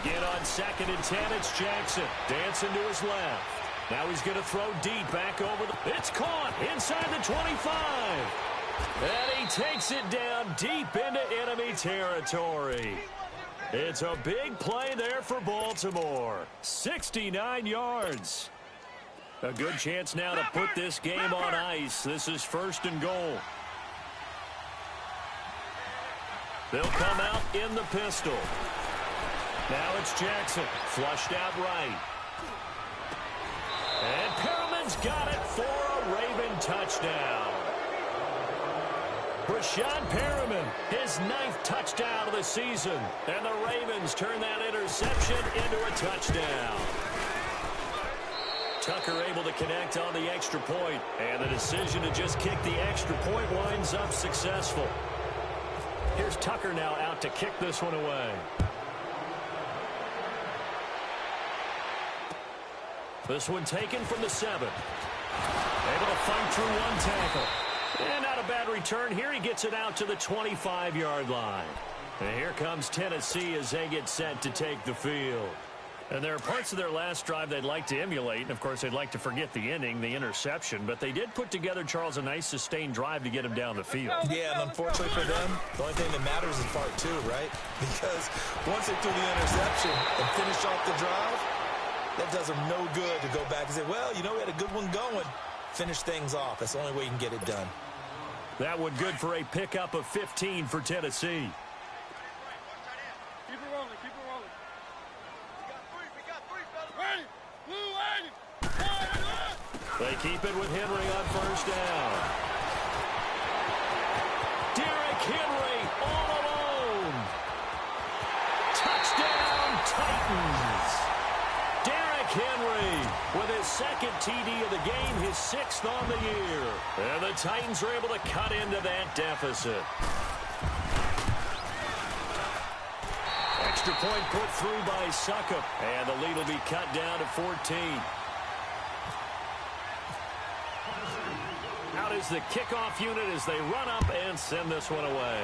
Again on 2nd and 10, it's Jackson. Dancing to his left. Now he's going to throw deep back over the... It's caught inside the 25. And he takes it down deep into enemy territory. It's a big play there for Baltimore. 69 yards. A good chance now to put this game on ice. This is 1st and goal. They'll come out in the pistol. Now it's Jackson, flushed out right. And Perriman's got it for a Raven touchdown. Brashad Perriman, his 9th touchdown of the season. And the Ravens turn that interception into a touchdown. Tucker able to connect on the extra point. And the decision to just kick the extra point winds up successful. Here's Tucker now out to kick this one away. This one taken from the 7. Able to fight through one tackle. And not a bad return here. He gets it out to the 25-yard line. And here comes Tennessee as they get set to take the field. And there are parts of their last drive they'd like to emulate. And, of course, they'd like to forget the ending, the interception. But they did put together, Charles, a nice sustained drive to get him down the field. Yeah, and unfortunately for them, the only thing that matters is part 2, right? Because once they threw the interception and finished off the drive, that does them no good to go back and say, well, you know, we had a good one going. Finish things off. That's the only way you can get it done. That one good for a pickup of 15 for Tennessee. Keep it rolling, keep it rolling. We got three, fellas. Ready? Blue, They keep it with Henry on 1st down. Derrick Henry all alone. Touchdown, Titans. Derrick Henry with his 2nd TD of the game, his 6th on the year. And the Titans are able to cut into that deficit. Extra point put through by Succop. And the lead will be cut down to 14. Out is the kickoff unit as they run up and send this one away.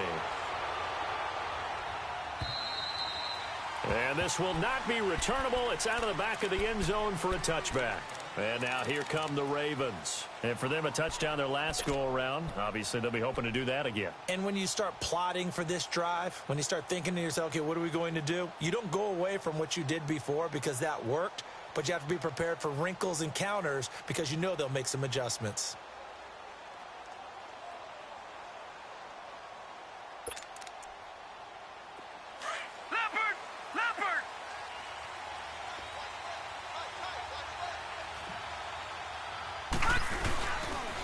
And this will not be returnable. It's out of the back of the end zone for a touchback. And now here come the Ravens. And for them, a touchdown their last go-around. Obviously, they'll be hoping to do that again. And when you start plotting for this drive, when you start thinking to yourself, okay, what are we going to do? You don't go away from what you did before because that worked, but you have to be prepared for wrinkles and counters because you know they'll make some adjustments.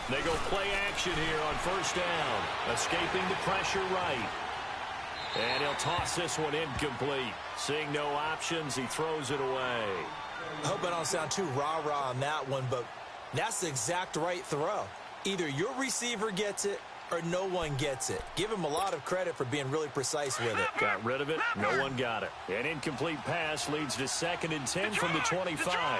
They go play action here on 1st down. Escaping the pressure right. And he'll toss this one incomplete. Seeing no options, he throws it away. I hope I don't sound too rah-rah on that one, but that's the exact right throw. Either your receiver gets it or no one gets it. Give him a lot of credit for being really precise with it. Got rid of it. No one got it. An incomplete pass leads to 2nd and 10 from the 25.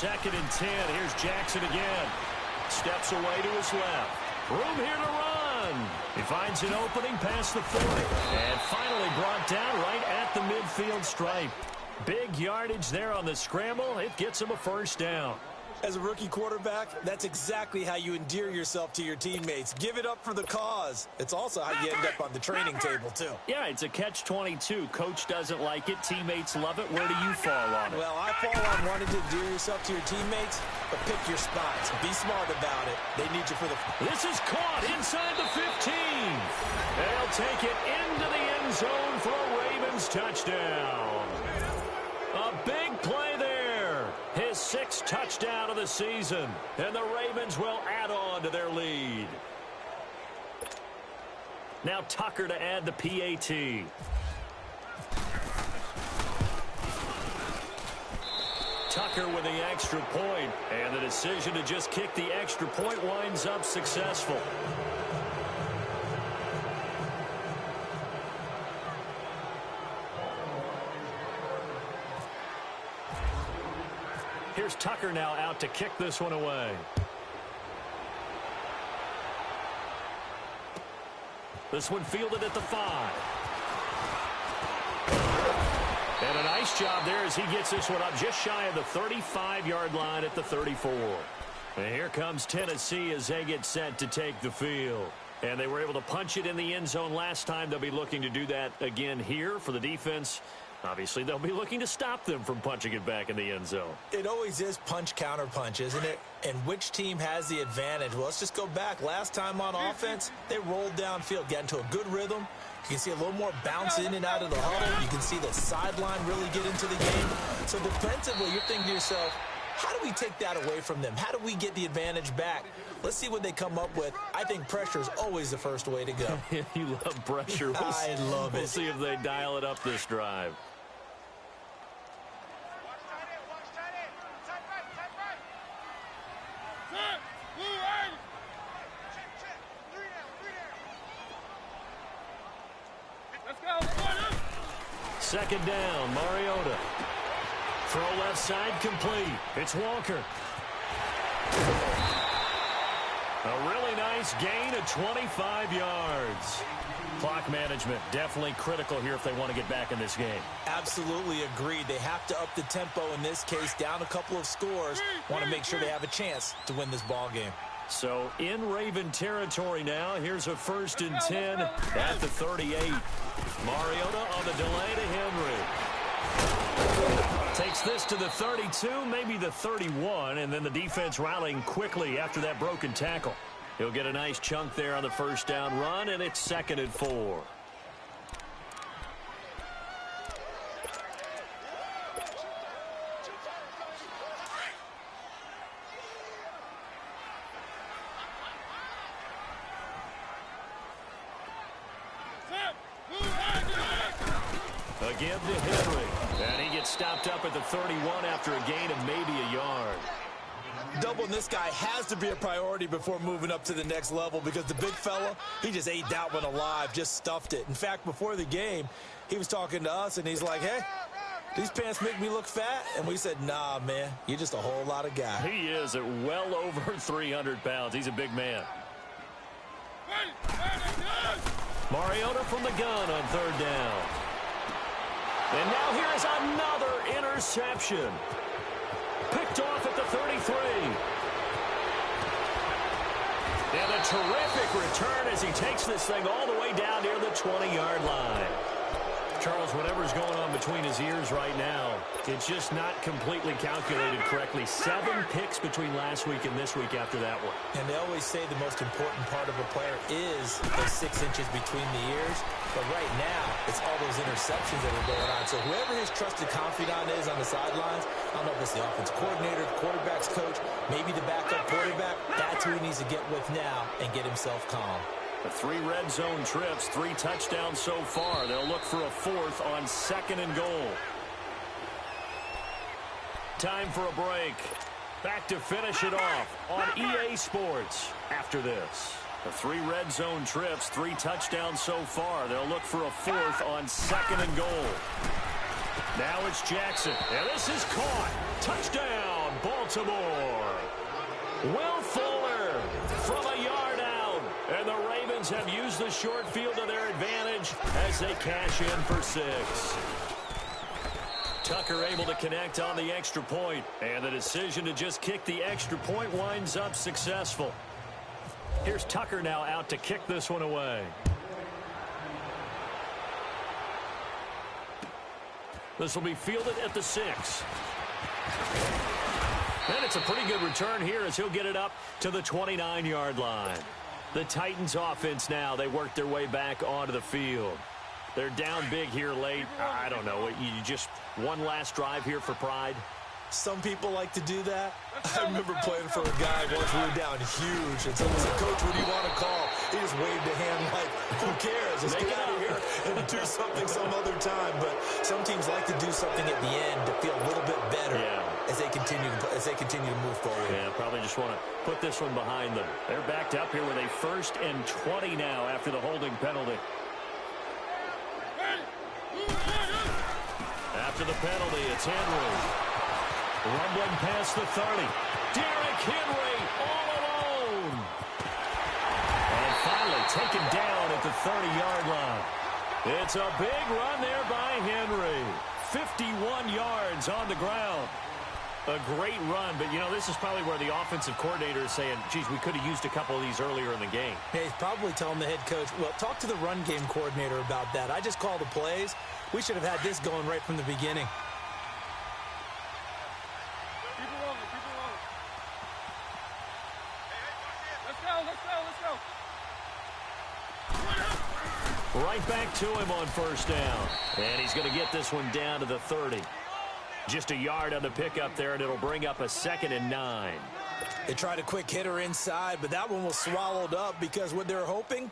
2nd and 10. Here's Jackson again. Steps away to his left. Room here to run. He finds an opening past the 40. And finally brought down right at the midfield stripe. Big yardage there on the scramble. It gets him a first down. As a rookie quarterback, that's exactly how you endear yourself to your teammates. Give it up for the cause. It's also how you end up on the training table, too. Yeah, it's a catch-22. Coach doesn't like it. Teammates love it. Where do you fall on it? Well, I fall on wanting to endear yourself to your teammates, but pick your spots. Be smart about it. They need you for the... This is caught inside the 15. They'll take it into the end zone for a Ravens touchdown. A big play there. His 6th touchdown of the season. And the Ravens will add on to their lead. Now Tucker to add the PAT. Tucker with the extra point. And the decision to just kick the extra point winds up successful. Here's Tucker now out to kick this one away. This one fielded at the 5. And a nice job there as he gets this one up just shy of the 35-yard line at the 34. And here comes Tennessee as they get set to take the field. And they were able to punch it in the end zone last time. They'll be looking to do that again here for the defense. Obviously, they'll be looking to stop them from punching it back in the end zone. It always is punch-counter-punch, isn't it? And which team has the advantage? Well, let's just go back. Last time on offense, they rolled downfield, got into a good rhythm. You can see a little more bounce in and out of the huddle. You can see the sideline really get into the game. So defensively, you're thinking to yourself, how do we take that away from them? How do we get the advantage back? Let's see what they come up with. I think pressure is always the first way to go. You love pressure. I love it. We'll see if they dial it up this drive. Second down, Mariota. Throw left side complete. It's Walker. A really nice gain of 25 yards. Clock management definitely critical here if they want to get back in this game. Absolutely agreed. They have to up the tempo in this case, down a couple of scores. Want to make sure they have a chance to win this ball game. So in Raven territory now. Here's a 1st and 10 at the 38. Mariota on the delay to Henry. Takes this to the 32, maybe the 31, and then the defense rallying quickly after that broken tackle. He'll get a nice chunk there on the first down run, and it's 2nd and 4. Again to Henry. And he gets stopped up at the 31 after a gain of maybe a yard. Doubling this guy has to be a priority before moving up to the next level because the big fella, he just ate that one alive, just stuffed it. In fact, before the game, he was talking to us, and he's like, hey, these pants make me look fat? And we said, nah, man, you're just a whole lot of guy. He is at well over 300 pounds. He's a big man. Mariota from the gun on 3rd down. And now here is another interception. Picked off at the 33. And a terrific return as he takes this thing all the way down near the 20-yard line. Charles, whatever's going on between his ears right now, it's just not completely calculated correctly. 7 picks between last week and this week after that one. And they always say the most important part of a player is the 6 inches between the ears. But right now, it's all those interceptions that are going on. So whoever his trusted confidant is on the sidelines, I don't know if it's the offense coordinator, the quarterback's coach, maybe the backup quarterback, that's who he needs to get with now and get himself calm. The 3 red zone trips, 3 touchdowns so far. They'll look for a 4th on 2nd and goal. Time for a break. Back to finish it off on EA Sports after this. The 3 red zone trips, 3 touchdowns so far. They'll look for a 4th on 2nd and goal. Now it's Jackson. And this is caught. Touchdown, from Baltimore. Will Fuller from a yard out. And the Ravens have used the short field to their advantage as they cash in for 6. Tucker able to connect on the extra point. And the decision to just kick the extra point winds up successful. Here's Tucker now out to kick this one away. This will be fielded at the 6. And it's a pretty good return here as he'll get it up to the 29-yard line. The Titans offense now, they work their way back onto the field. They're down big here late. I don't know. You just one last drive here for pride. Some people like to do that. I remember playing for a guy once we were down huge. And someone said, "Coach, what do you want to call?" He just waved a hand like, who cares? Let's get out of here and do something some other time. But some teams like to do something at the end to feel a little bit better as they continue to move forward. Yeah, probably just want to put this one behind them. They're backed up here with a 1st and 20 now after the holding penalty. After the penalty, it's Henry. Rumbling past the 30. Derrick Henry all alone. And finally taken down at the 30-yard line. It's a big run there by Henry. 51 yards on the ground. A great run, but, you know, this is probably where the offensive coordinator is saying, geez, we could have used a couple of these earlier in the game. Hey, he's probably telling the head coach, well, talk to the run game coordinator about that. I just called the plays. We should have had this going right from the beginning. Right back to him on 1st down. And he's going to get this one down to the 30. Just a yard on the pickup there, and it'll bring up a 2nd and 9. They tried a quick hitter inside, but that one was swallowed up because what they're hoping,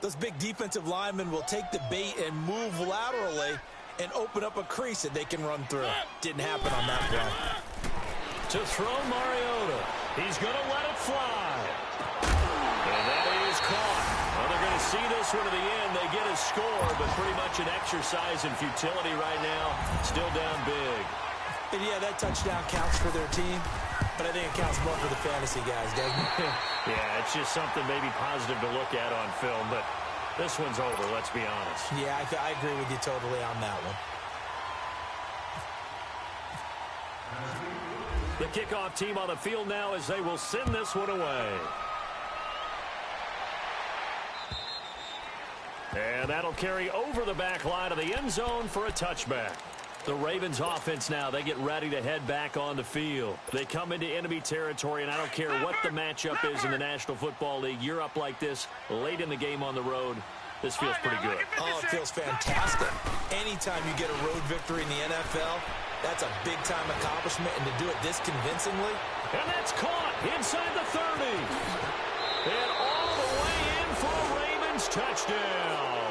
those big defensive linemen will take the bait and move laterally and open up a crease that they can run through. Didn't happen on that play. To throw Mariota. He's going to let it fly. And that is caught. Well, they're going to see this one to the end. They get a score, but pretty much an exercise in futility right now. Still down big. And yeah, that touchdown counts for their team, but I think it counts more for the fantasy guys, doesn't it? Yeah, it's just something maybe positive to look at on film, but this one's over, let's be honest. Yeah, I agree with you totally on that one. The kickoff team on the field now as they will send this one away. And that'll carry over the back line of the end zone for a touchback. The Ravens offense now, they get ready to head back on the field. They come into enemy territory, and I don't care what the matchup is in the National Football League. You're up like this late in the game on the road. This feels pretty good. Oh, it feels fantastic. Anytime you get a road victory in the NFL, that's a big-time accomplishment, and to do it this convincingly. And that's caught inside the 30. And all the way in for a Ravens touchdown.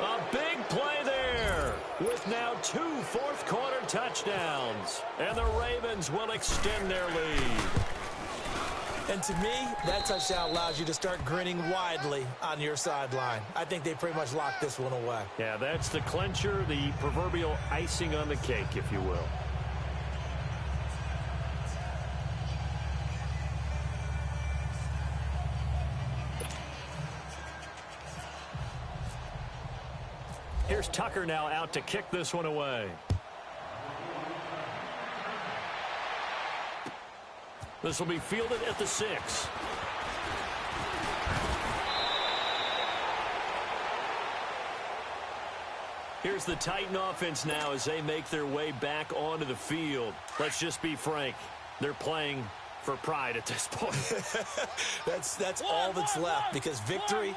A big play there with now 2 fourth-quarter touchdowns. And the Ravens will extend their lead. And to me, that touchdown allows you to start grinning widely on your sideline. I think they pretty much locked this one away. Yeah, that's the clincher, the proverbial icing on the cake, if you will. Here's Tucker now out to kick this one away. This will be fielded at the 6. Here's the Titan offense now as they make their way back onto the field. Let's just be frank. They're playing for pride at this point. That's all that's left, because victory,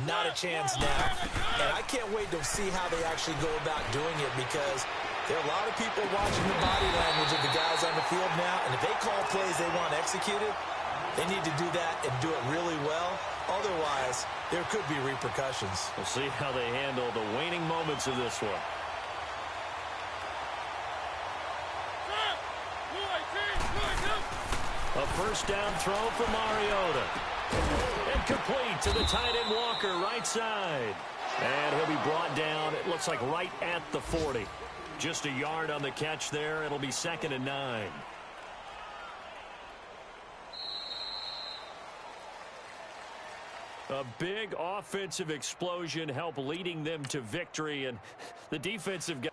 not a chance now. And I can't wait to see how they actually go about doing it, because there are a lot of people watching the body language of the guys on the field now, and if they call plays they want executed, they need to do that and do it really well. Otherwise, there could be repercussions. We'll see how they handle the waning moments of this one. A first down throw for Mariota. And complete to the tight end Walker, right side. And he'll be brought down, it looks like right at the 40. Just a yard on the catch there. It'll be 2nd and 9. A big offensive explosion helped leading them to victory, and the defensive guy